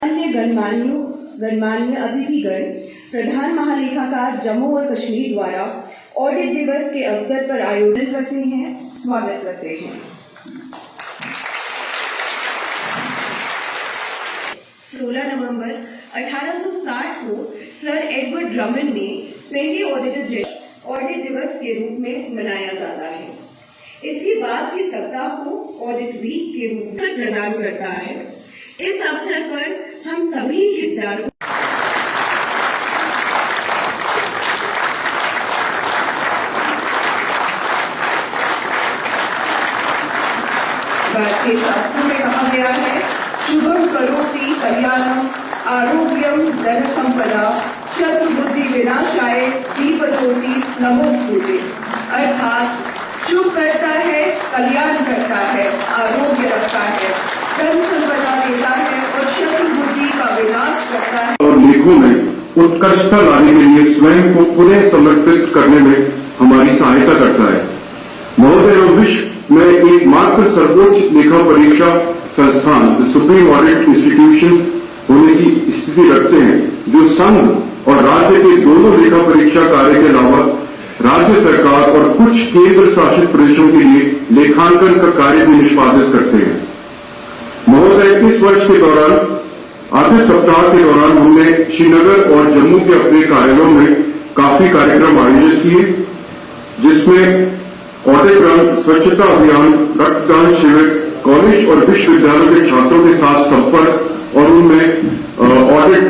अन्य गणमान्य अतिथिगण, प्रधान महालेखाकार जम्मू और कश्मीर द्वारा ऑडिट दिवस के अवसर पर आयोजन करते हैं, स्वागत करते हैं। 16 नवंबर 1860 को सर एडवर्ड ड्रमंड ने पहले ऑडिट दिवस के रूप में मनाया जाता है। इसके बाद के सप्ताह को ऑडिट वीक के रूप में प्रदान करता है। इस अवसर पर हम सभी हितधारकों के शास्त्रों में कहा गया है, शुभम करोति कल्याणम आरोग्यम धन संपदा शत्रु बुद्धि विनाशाय दीपज्योति नमोस्तुते। अर्थात शुभ करता है, कल्याण करता है, आरोग्य रखता है, धन संपदा देता है और शत्रु बुद्धि का विनाश करता है। और लेखों में उत्कृष्टता लाने के लिए स्वयं को पुनः समर्पित करने में हमारी सहायता करता है। महोदय, विश्व में एकमात्र सर्वोच्च लेखा परीक्षा संस्थान सुप्रीम ऑडिट इंस्टीट्यूशन होने की स्थिति रखते हैं, जो संघ और राज्य के दोनों लेखा परीक्षा कार्य के अलावा राज्य सरकार और कुछ केंद्र शासित प्रदेशों के लिए लेखांकन का कार्य भी निष्पादित करते हैं। महोदय, इस वर्ष के दौरान आधे सप्ताह के दौरान हमने श्रीनगर और जम्मू के अपने कार्यालयों में काफी कार्यक्रम आयोजित किए, जिसमें ऑडिट रन, स्वच्छता अभियान, रक्तदान शिविर, कॉलेज और विश्वविद्यालयों के छात्रों के साथ संपर्क और उनमें ऑडिट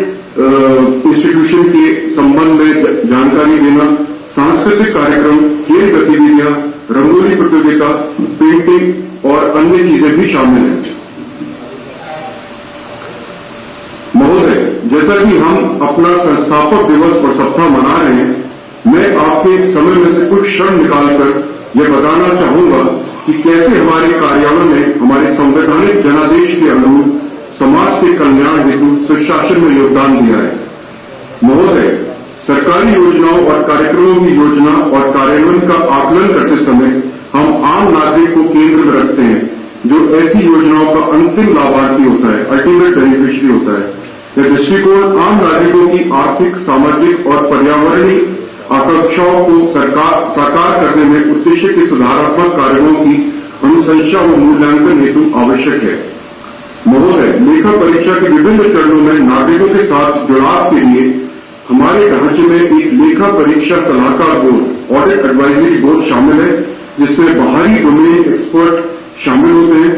इंस्टीट्यूशन के संबंध में जानकारी देना, सांस्कृतिक कार्यक्रम, खेल गतिविधियां, रंगोली प्रतियोगिता, पेंटिंग और अन्य चीजें भी शामिल हैं। महोदय, जैसा कि हम अपना संस्थापक दिवस और सप्ताह मना रहे हैं, मैं आपके समय में से कुछ क्षण निकालकर यह बताना चाहूंगा कि कैसे हमारे कार्यालय ने हमारे संवैधानिक जनादेश के अनुरूप समाज के कल्याण हेतु सुशासन में योगदान दिया है। महोदय, सरकारी योजनाओं और कार्यक्रमों की योजना और कार्यान्वयन का आकलन करते समय हम आम नागरिक को केंद्र में रखते हैं, जो ऐसी योजनाओं का अंतिम लाभार्थी होता है, अल्टीमेट बेनिफिशियरी होता है। यह दृष्टिकोण आम नागरिकों की आर्थिक, सामाजिक और पर्यावरणीय आकांक्षाओं को साकार करने में उद्देश्य के सुधारात्मक कार्यों की अनुशंसा व मूल्यांकन हेतु आवश्यक है। महोदय, लेखा परीक्षा के विभिन्न चरणों में नागरिकों के साथ जुड़ाव के लिए हमारे ढांचे में एक लेखा परीक्षा सलाहकार बोर्ड, ऑडिट एडवाइजरी बोर्ड शामिल है, जिसमें बाहरी डोमेन एक्सपर्ट शामिल होते हैं,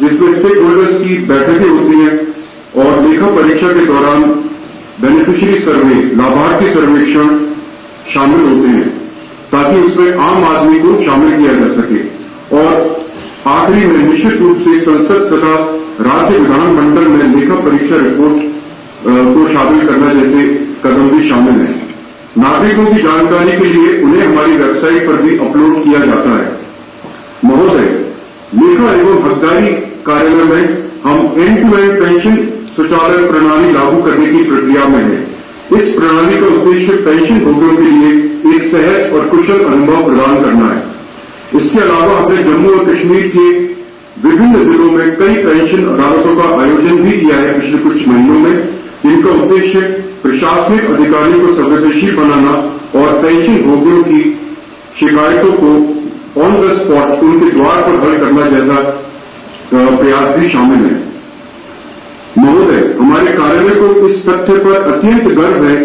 जिसमें स्टेक होल्डर्स की बैठकें होती हैं और लेखा परीक्षा के दौरान बेनिफिशियरी सर्वे, लाभार्थी सर्वेक्षण शामिल होते हैं, ताकि उसमें आम आदमी को शामिल किया जा सके। और आखिरी में निश्चित रूप से संसद तथा राज्य विधानमंडल में लेखा परीक्षा रिपोर्ट को शामिल करना जैसे कदम भी शामिल है। नागरिकों की जानकारी के लिए उन्हें हमारी वेबसाइट पर भी अपलोड किया जाता है। महोदय, लेखा एवं हकदारी कार्यालय में हम एंड टू एंड पेंशन स्वचालन प्रणाली लागू करने की प्रक्रिया में है। इस प्रणाली का उद्देश्य पेंशन भोगियों के लिए एक सहज और कुशल अनुभव प्रदान करना है। इसके अलावा हमने जम्मू और कश्मीर के विभिन्न जिलों में कई पेंशन अदालतों का आयोजन भी किया है पिछले कुछ महीनों में, जिनका उद्देश्य प्रशासनिक अधिकारियों को संवेदनशील बनाना और पेंशन भोगियों की शिकायतों को ऑन द स्पॉट उनके द्वार पर हल करना जैसा प्रयास भी शामिल है। महोदय, हमारे कार्यालय को इस तथ्य पर अत्यंत गर्व है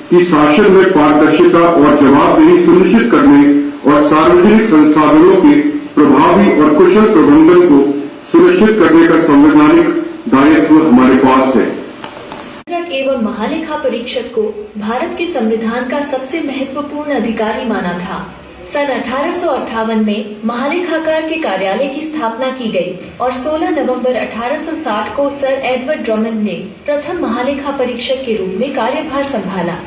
कि शासन में पारदर्शिता और जवाबदेही सुनिश्चित करने और सार्वजनिक संसाधनों के प्रभावी और कुशल प्रबंधन को सुनिश्चित करने का संवैधानिक दायित्व हमारे पास है। एवं महालेखा परीक्षक को भारत के संविधान का सबसे महत्वपूर्ण अधिकारी माना था। सन 1858 में महालेखाकार के कार्यालय की स्थापना की गई और 16 नवंबर 1860 को सर एडवर्ड ड्रमंड ने प्रथम महालेखा परीक्षक के रूप में कार्यभार संभाला।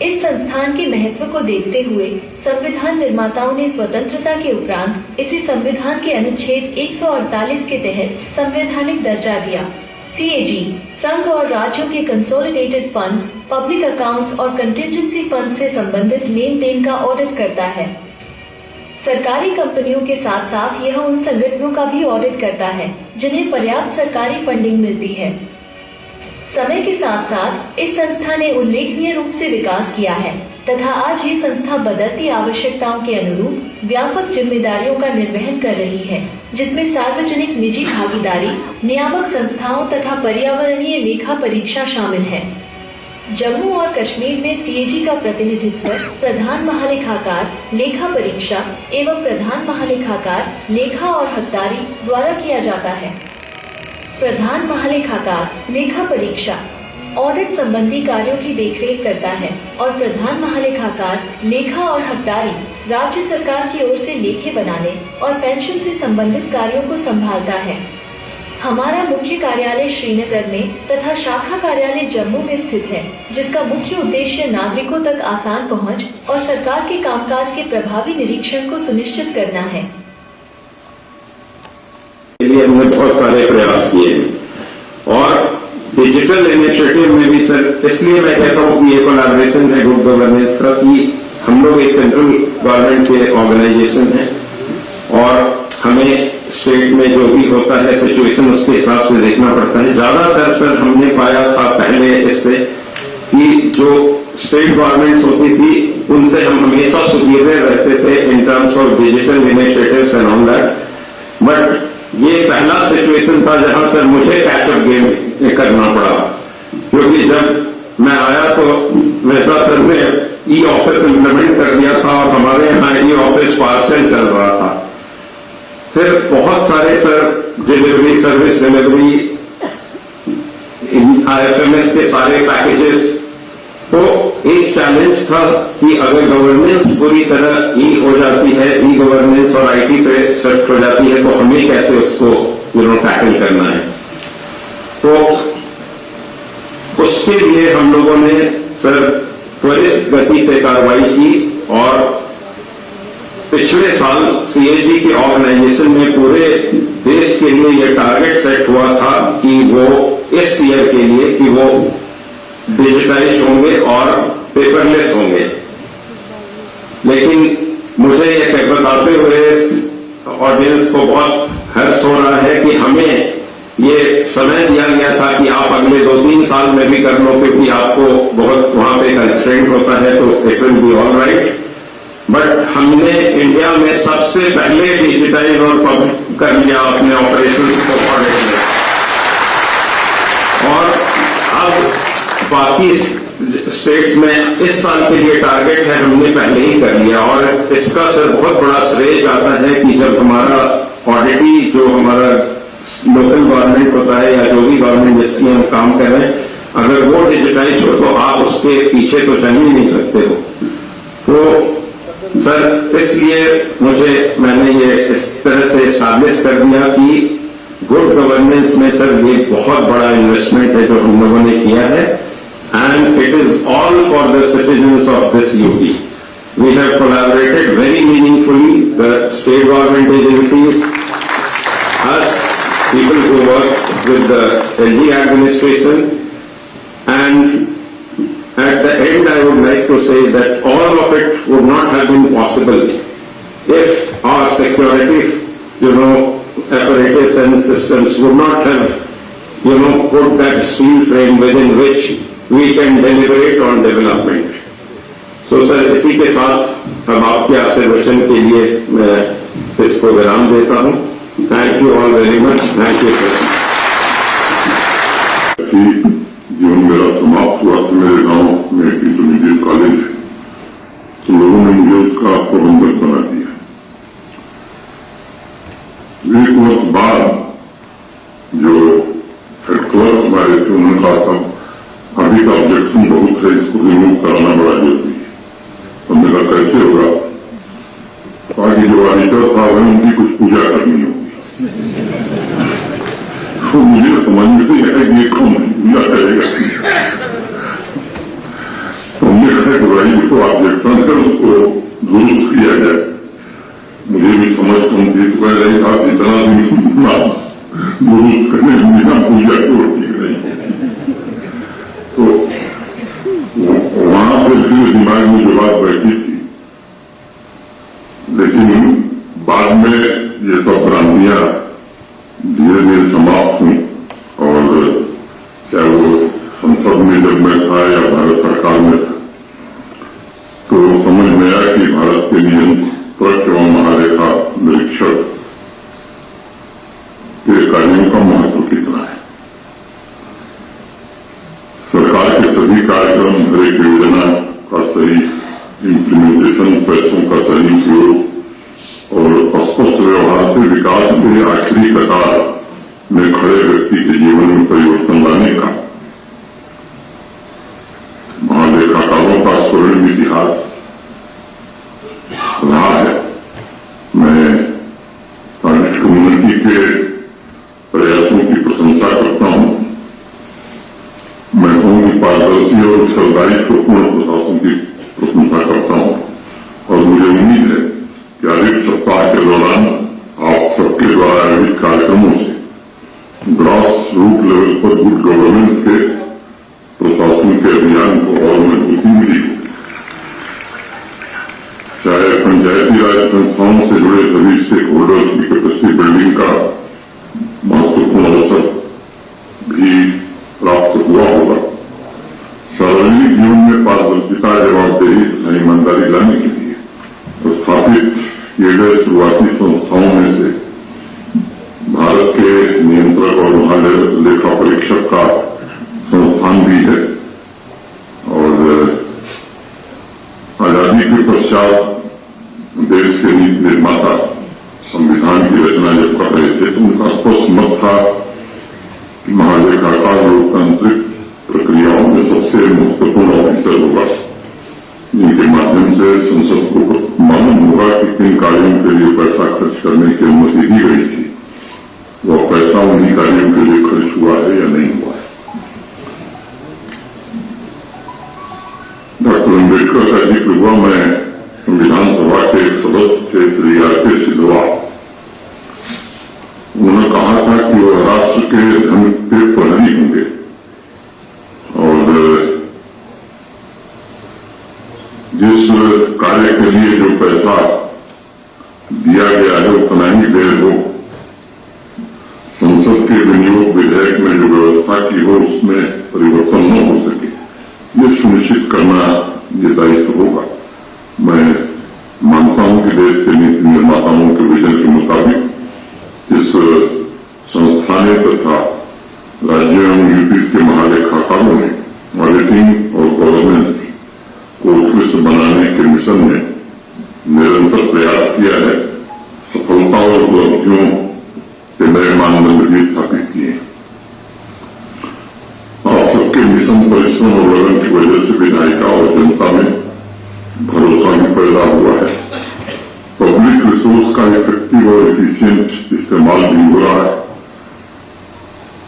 इस संस्थान के महत्व को देखते हुए संविधान निर्माताओं ने स्वतंत्रता के उपरांत इसे संविधान के अनुच्छेद 148 के तहत संवैधानिक दर्जा दिया। सीएजी संघ और राज्यों के कंसोलिडेटेड फंड्स, पब्लिक अकाउंट्स और कंटिजेंसी फंड से संबंधित लेन देन का ऑडिट करता है। सरकारी कंपनियों के साथ साथ यह उन संगठनों का भी ऑडिट करता है जिन्हें पर्याप्त सरकारी फंडिंग मिलती है। समय के साथ साथ इस संस्था ने उल्लेखनीय रूप से विकास किया है तथा आज ये संस्था बदलती आवश्यकताओं के अनुरूप व्यापक जिम्मेदारियों का निर्वहन कर रही है, जिसमें सार्वजनिक निजी भागीदारी, नियामक संस्थाओं तथा पर्यावरणीय लेखा परीक्षा शामिल है। जम्मू और कश्मीर में सीएजी का प्रतिनिधित्व प्रधान महालेखाकार लेखा परीक्षा एवं प्रधान महालेखाकार लेखा और हकदारी द्वारा किया जाता है। प्रधान महालेखाकार लेखा परीक्षा ऑडिट संबंधी कार्यों की देखरेख करता है और प्रधान महालेखाकार लेखा और हकदारी राज्य सरकार की ओर से लेखे बनाने और पेंशन से संबंधित कार्यों को संभालता है। हमारा मुख्य कार्यालय श्रीनगर में तथा शाखा कार्यालय जम्मू में स्थित है, जिसका मुख्य उद्देश्य नागरिकों तक आसान पहुंच और सरकार के कामकाज के प्रभावी निरीक्षण को सुनिश्चित करना है। लिए हमने बहुत सारे प्रयास किए हैं और डिजिटल इनिशिएटिव में भी सर, इसलिए मैं कहता हूँ कि ये कोलैबोरेशन है गुड गवर्नेंस का, कि हम लोग एक सेंट्रल गवर्नमेंट के ऑर्गेनाइजेशन है और हमें स्टेट में जो भी होता है सिचुएशन उसके हिसाब से देखना पड़ता है। ज्यादातर सर हमने पाया था पहले इससे कि जो स्टेट गवर्नमेंट्स होती थी उनसे हम हमेशा सुपीरियर रहते थे in terms of digital initiatives and all that, but ये पहला सिचुएशन था जहां सर मुझे कैचअप गेम करना पड़ा, क्योंकि जब मैं आया तो मेहता सर ने ई ऑफिस इम्प्लीमेंट कर दिया था और हमारे यहाँ ई ऑफिस पार्सल चल रहा था। फिर बहुत सारे sir delivery service delivery IFMS के सारे पैकेजेस, तो एक चैलेंज था कि अगर गवर्नेंस पूरी तरह ई हो जाती है, ई गवर्नेंस और IT पे शिफ्ट हो जाती है, तो हमें कैसे उसको टैकल करना है। तो उसके लिए हम लोगों ने सर त्वरित गति से कार्रवाई की और पिछले साल CAG के ऑर्गेनाइजेशन में पूरे देश के लिए यह टारगेट सेट हुआ था कि वो इस ईयर के लिए कि वो डिजिटाइज होंगे और पेपरलेस होंगे। लेकिन मुझे ये बताते हुए ऑडियंस को बहुत हर्ष हो रहा है कि हमें ये समय दिया गया था कि आप अगले 2-3 साल में भी कर लो, क्योंकि आपको बहुत वहां पे कंस्ट्रेंट होता है, तो it will be all right. But हमने इंडिया में सबसे पहले डिजिटाइज और कर लिया अपने ऑपरेशंस को ऑडिट में, और अब बाकी स्टेट्स में इस साल के लिए टारगेट है हमने पहले ही कर लिया। और इसका सर बहुत बड़ा श्रेय जाता है कि जब हमारा ऑडिटी जो हमारा लोकल गवर्नमेंट होता है या जो भी गवर्नमेंट जिसकी हम काम कर रहे हैं, अगर वो डिजिटाइज हो तो आप उसके पीछे तो चल ही नहीं सकते हो। तो सर इसलिए मैंने ये इस तरह से एस्टैब्लिश कर दिया कि गुड गवर्नेंस में सर ये बहुत बड़ा इन्वेस्टमेंट है जो हम लोगों ने किया है, and it is all for the citizens of this UP. We have collaborated very meaningfully, the state government agencies, us, people who work with the LG administration, and at the end I would like to say that all of it would not have been possible if our security, apparatus and systems would not have, put that steel frame within which we can deliberate on development. So sir, इसी के साथ हम आपके आशीर्वाद के लिए मैं इसको विराम देता हूँ। Thank you all very much. Thank you sir. जीवन मेरा समाप्त हुआ तो मेरे गांव में इंटरमीडिएट कॉलेज है, तो लोगों ने मुझे उसका प्रबंधक बना दिया। एक वर्ष बाद जो हेड क्लर्क हमारे थे उन्होंने कहा सब अभी का ऑब्जेक्शन बहुत है, इसको रिमूव कराना बड़ा जरूरी है। हमने कहा कैसे होगा? कहा कि जो ऑडिटर साहब हैं उनकी कुछ पूजा करनी होगी। तो मुझे समझ में नहीं आया कि ये कौन पूजा करेगा। तो हमने कहा कि भाई इसको ऑब्जेक्शन कर उसको दुरुस्त किया जाए। मुझे भी समझ कौन थी, तो कह रही था इतना भी दुरुस्त करने बिना पूजा को ठीक नहीं। तो वहां से फिर दिमाग में जो बात बैठी थी, लेकिन बाद में ये सब भ्रांतियां धीरे धीरे समाप्त हुई और क्या वो संसद में जब मैं था या भारत सरकार में था तो समझ में आया कि भारत के नियंत्रक एवं महालेखा निरीक्षक के कार्यों का महत्व कितना है। सरकार के सभी कार्यक्रम, हर एक योजना का सही इम्प्लीमेंटेशन, पैसों का सही उपयोग और स्पष्ट व्यवहार से विकास के आखिरी कतार में खड़े व्यक्ति के जीवन में परिवर्तन लाने का महालेखाकारों का स्वर्णिम इतिहास रहा है। मैं ऑडिट कम्युनिटी के प्रयासों की प्रशंसा करता हूं। मैं कहूं कि पारदर्शी और उत्तरदायित्वपूर्ण प्रशासन की प्रशंसा करता हूं और मुझे उम्मीद है कि ऑडिट सप्ताह के दौरान आप सबके द्वारा आयोजित कार्यक्रमों से ग्रास रूट लेवल पर गुड गवर्नेंस के प्रशासन के अभियान को और मजबूती मिली होगी। चाहे पंचायती राज संस्थाओं से जुड़े सभी स्टेक होल्डर्स की कैपेसिटी बिल्डिंग का महत्वपूर्ण अवसर भी प्राप्त हुआ होगा। सार्वजनिक जीवन में पारदर्शिता, जवाबदेही तथा ईमानदारी लाने के लिए स्थापित किए गए शुरुआती संस्थाओं में से भारत के नियंत्रक और महालेखा परीक्षक का संस्थान भी है और आजादी के पश्चात देश के नीति निर्माता संविधान की रचना जब कर रहे थे तो उनका स्पष्ट मत था कि महालेखाकार लोकतांत्रिक प्रक्रियाओं में सबसे महत्वपूर्ण ऑफिसर होगा, जिनके माध्यम से संसद को मालूम होगा कि किन कार्यों के लिए पैसा खर्च करने की अनुमति दी गई थी, वह पैसा उन्हीं कार्यों के लिए खर्च हुआ है या नहीं हुआ है। डॉक्टर अम्बेडकर का जिक्र हुआ। मैं संविधान सभा के एक सदस्य थे, श्री आर.के. सिद्धवा। उन्होंने कहा था कि वह राष्ट्र के धन के प्रहरी होंगे और जिस कार्य के लिए जो पैसा दिया गया है उतना ही व्यय हो, संसद के विनियोग विधेयक में जो व्यवस्था की हो उसमें परिवर्तन न हो सके, ये सुनिश्चित करना ये दायित्व होगा। मैं मानता हूं कि देश के नीति निर्माताओं के विजन के मुताबिक इस संस्था ने तथा राज्य एवं यूपी के महालेखाकारों ने ऑडिटिंग और गवर्नेंस को उत्कृष्ट बनाने के मिशन में निरंतर प्रयास किया है। सफलता और उपलब्धियों के नए मानदंड भी स्थापित किए। आप सबके मिशन, परिश्रम और लगन की वजह से विधायिका और जनता में भरोसा भी पैदा हुआ है। पब्लिक रिसोर्स का इफेक्टिव और एफिशिएंट इस्तेमाल भी हो रहा है।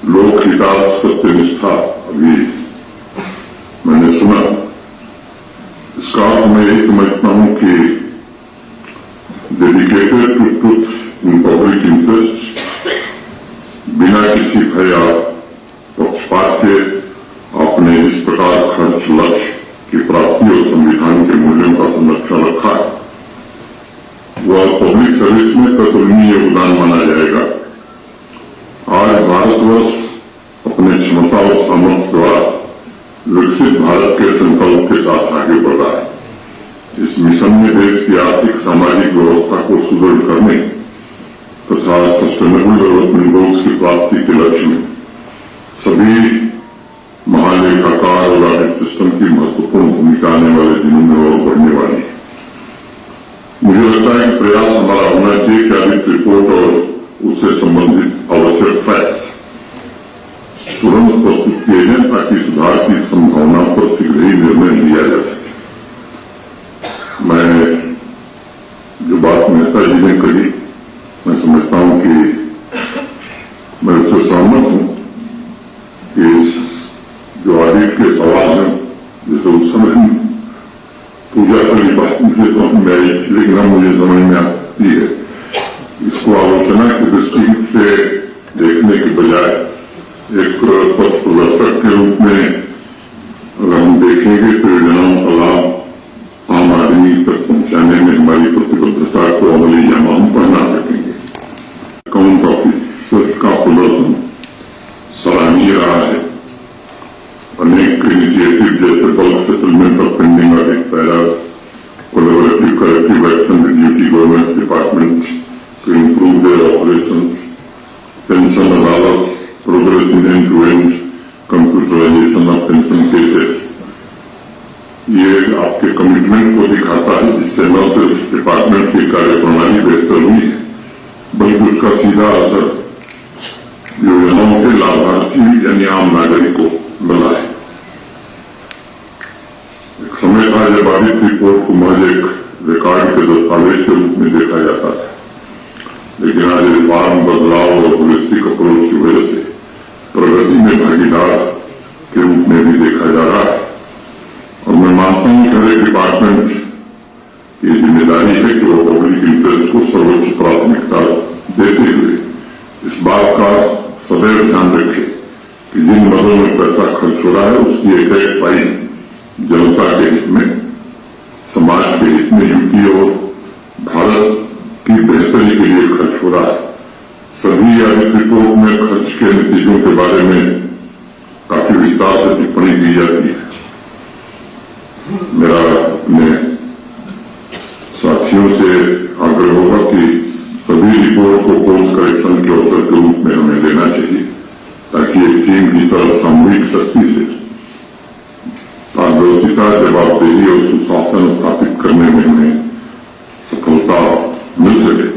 लोक हितार्थ, सत्यनिष्ठा अभी मैंने सुना। इसका मैं यही समझता हूं कि dedicated to truth in public interest, बिना किसी भय या पक्षपात के आपने इस प्रकार खर्च लक्ष्य की प्राप्ति और संविधान के मूल्यों का संरक्षण रखा है, वह पब्लिक सर्विस में अतुलनीय योगदान माना जाएगा। आज भारतवर्ष अपने क्षमता और सामर्थ्य द्वारा विकसित भारत के संकल्प के साथ आगे बढ़ रहा है। इस मिशन में देश की आर्थिक सामाजिक व्यवस्था को सुदृढ़ करने तथा सस्टेनेबल डेवलपमेंट गोल्स की प्राप्ति के लक्ष्य में सभी महालेखाकार और ऑडिट सिस्टम की महत्वपूर्ण भूमिका आने वाले दिनों में और बढ़ने वाली है। मुझे लगता है कि प्रयास हमारा होना चाहिए कि ऑडिट रिपोर्ट और उससे संबंधित आवश्यक फैक्ट्स तुरंत प्रस्तुत किए जाए ताकि सुधार की संभावना पर शीघ्र ही निर्णय लिया जा सके। मैं जो बात मेहता जी ने कही, मैं समझता हूं कि मैं उससे सहमत हूं कि जो ऑडिट के सवाल हैं, जैसे उस समय पूजा वाली बात मुझे समझ में आई थी, लेकिन अब मुझे समझ में आती है। इसको आलोचना की दृष्टि से देखने के बजाय एक पथ प्रदर्शक के रूप में अगर हम देखेंगे तो योजनाओं का लाभ आम आदमी तक पहुंचाने में हमारी प्रतिबद्धता को अमली जामा हम पहना सकेंगे। अकाउंट ऑफिसर्स का प्रदर्शन सराहनीय रहा है अनेक इनिशिएटिव जैसे bulk settlement of pending audit paras, collaborative corrective action with duty government department to improve their operations, pension allowance, progress in end to end computerisation of pension cases. ये आपके commitment को दिखाता है, जिससे न सिर्फ डिपार्टमेंट की कार्यप्रणाली बेहतर हुई है, बल्कि उसका सीधा असर योजनाओं के लाभार्थी यानी आम नागरिक को मिला है। एक समय था जब ऑडिट रिपोर्ट को महज एक रिकॉर्ड के दस्तावेज के रूप में देखा जाता था, लेकिन आज रिफॉर्म, बदलाव और होलिस्टिक अप्रोच की वजह से प्रगति में भागीदार के रूप में भी देखा जा रहा है। और मैं मानता हूं कि हर एक डिपार्टमेंट की जिम्मेदारी है कि वो पब्लिक इंटरेस्ट को सर्वोच्च प्राथमिकता देते हुए इस बात का सदैव ध्यान रखे कि जिन मदों में पैसा खर्च हो रहा है उसकी एक एक पाई जनता के हित में, समाज के हित में, यूपी और भारत की बेहतरी के लिए खर्च हो रहा है। सभी ऑडिट रिपोर्ट में खर्च के नतीजों के बारे में काफी विस्तार से टिप्पणी की जाती है। मेरा अपने साथियों से आग्रह होगा कि सभी रिपोर्ट को कोर्स करेक्शन के अवसर के रूप में हमें लेना चाहिए, ताकि एक टीम की तरह सामूहिक शक्ति से पारदर्शिता, जवाबदेही और सुशासन स्थापित करने में हमें सफलता मिल सके।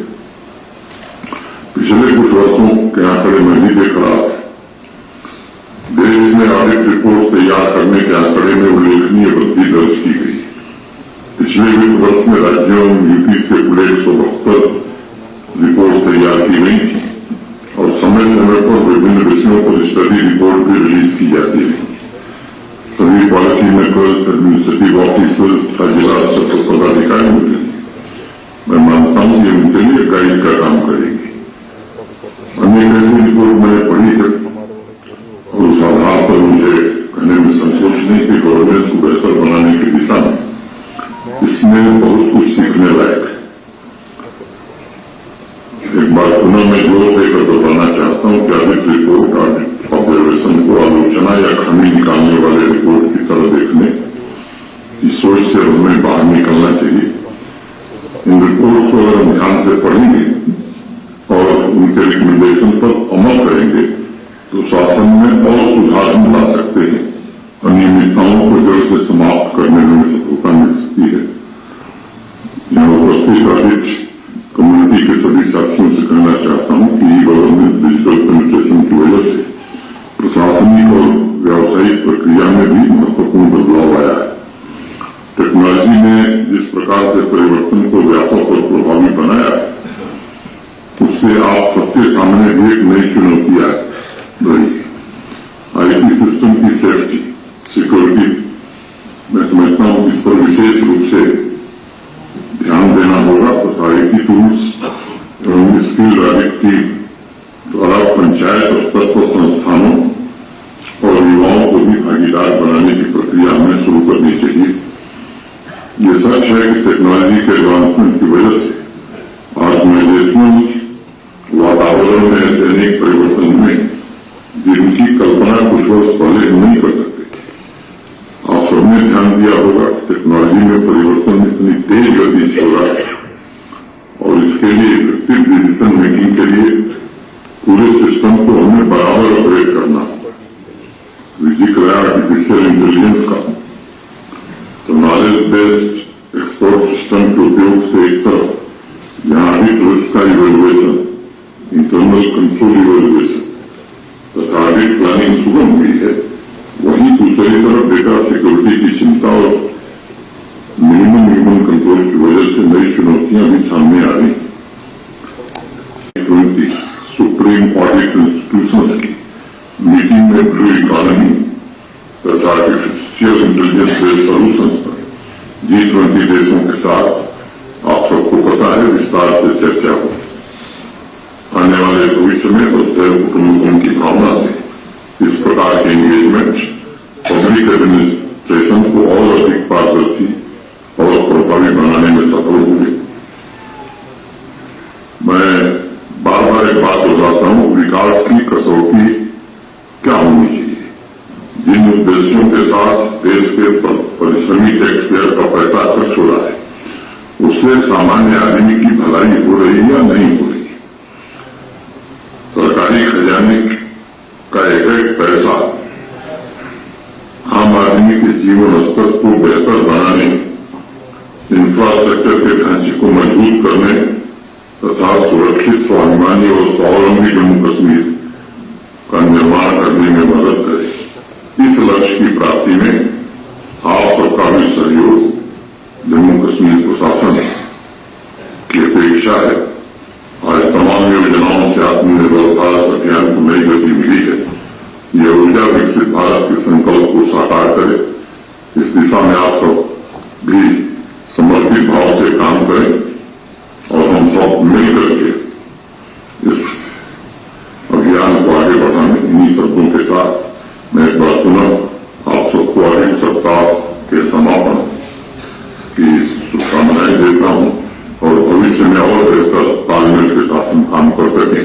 पिछले कुछ वर्षों के आंकड़े में भी देख रहा था, देश में ऑडिट रिपोर्ट तैयार करने के आंकड़े में उल्लेखनीय वृद्धि दर्ज की गई। पिछले वित्त वर्ष में राज्यों यूपी से कुल 172 रिपोर्ट तैयार की गई थी और समय समय पर विभिन्न विषयों पर स्टडी रिपोर्ट भी रिलीज की जाती है। सभी पॉलिसी मेकर्स, एडमिनिस्ट्रेटिव ऑफिसर्स तथा जिला स्तर पर पदाधिकारियों के लिए मैं मानता हूं कि उनके लिए गाइड का काम करेगी। अनेक ऐसी रिपोर्ट मैंने पढ़ी है और उस आधार पर मुझे कहने में संकोच नहीं कि गवर्नेंस को बेहतर बनाने की दिशा में इसमें बहुत कुछ सीखने लायक है। एक बार पुनः मैं जोर देकर दोहराना चाहता हूं कि ऑडिट रिपोर्ट, ऑडिट ऑब्जर्वेशन को आलोचना या खामी निकालने वाले रिपोर्ट की तरह देखने की सोच से हमें बाहर निकलना चाहिए। इन रिपोर्ट को अगर हम ध्यान से पढ़ेंगे और उनके रिकमेंडेशन पर अमल करेंगे तो शासन में और सुधार हम ला सकते हैं। अनियमितताओं को जड़ से समाप्त करने में सफलता मिल सकती है। यहाँ उपस्थित ऑडिट कम्युनिटी के सभी साथियों से कहना चाहता हूं कि ई गवर्नेंस डिजिटल पेनिट्रेशन की वजह से प्रशासनिक और व्यावसायिक प्रक्रिया में भी महत्वपूर्ण बदलाव आया है। टेक्नोलॉजी ने जिस प्रकार से परिवर्तन को व्यापक और प्रभावी बनाया है, उससे आप सबके सामने भी एक नई चुनौती रही। आईटी सिस्टम की सेफ्टी, सिक्योरिटी, मैं समझता हूं इस पर विशेष रूप से ध्यान देना होगा तथा आईटी टूल्स एवं स्किल ऑडिट की द्वारा पंचायत स्तर पर संस्थानों और युवाओं को भी भागीदार बनाने की प्रक्रिया हमें शुरू करनी चाहिए। ये सच है कि टेक्नोलॉजी के एडवांसमेंट की वजह से ऑर्गेनाइजेशनल वातावरण में ऐसे अनेक परिवर्तन हुए जिनकी कल्पना कुछ वर्ष पहले हम नहीं कर सकते थे। आप सबने ध्यान दिया होगा कि टेक्नोलॉजी में परिवर्तन इतनी तेज गति से हो रहा है और इसके लिए इफेक्टिव डिसीजन मेकिंग के लिए पूरे सिस्टम को हमें बराबर ऑपरेट करना होगा। जिक्र है आर्टिफिशियल इंटेलिजेंस का, तो नॉलेज बेस्ड एक्सपर्ट सिस्टम के उपयोग से एक तरफ जहां ऑडिट रिस्क का इवेल्युएशन, इंटरनल कंट्रोल इवेल्युएशन तथा ऑडिट प्लानिंग सुगम हुई है, वहीं दूसरी तरफ डेटा सिक्योरिटी की चिंता और मिनिमम ह्यूमन कंट्रोल की वजह से नई चुनौतियां भी सामने आ रही हैं। 20 सुप्रीम ऑडिट इंस्टीट्यूशंस की मीटिंग में ब्लू इकोनॉमी तथा आर्टिफिशियल इंटेलिजेंस बेस्ड सॉल्यूशंस पर G20 देशों के साथ आप सबको पता है विस्तार से चर्चा हो। आने वाले भविष्य में वसुधैव कुटुंबकम की भावना से इस प्रकार के एंगेजमेंट पब्लिक एडमिनिस्ट्रेशन को और अधिक पारदर्शी और प्रभावी बनाने में सफल होंगे। मैं बार बार एक बात दोहराता हूं, विकास की कसौटी क्या होनी चाहिए, जिन उद्देश्यों के साथ देश के परिश्रमी टैक्स पेयर का पैसा खर्च हो रहा है, उससे सामान्य आदमी की भलाई हो रही है या नहीं हो रही। सरकारी खजाने का एक एक पैसा आम आदमी के जीवन स्तर को बेहतर बनाने, इंफ्रास्ट्रक्चर के ढांचे को मजबूत करने तथा सुरक्षित, स्वाभिमानी और स्वावलंबी जम्मू कश्मीर का निर्माण करने में मदद करे। इस लक्ष्य की प्राप्ति में आप सबका भी सहयोग जम्मू कश्मीर प्रशासन की अपेक्षा है। आज तमाम योजनाओं से आत्मनिर्भर भारत अभियान को नई गति मिली है। ये ऊर्जा विकसित भारत के संकल्प को साकार करे। इस दिशा में आप सब भी समर्पित भाव से काम करें और हम सब मिलकर के इस अभियान को आगे बढ़ाने। इन्हीं शब्दों के साथ मैं एक बार पुनः आप सबको आगे सप्ताह के समापन की शुभकामनाएं देता हूं और भविष्य में और बेहतर तालमेल के साथ हम काम कर सकें,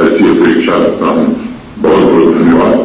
ऐसी अपेक्षा रखता हूं। बहुत बहुत धन्यवाद।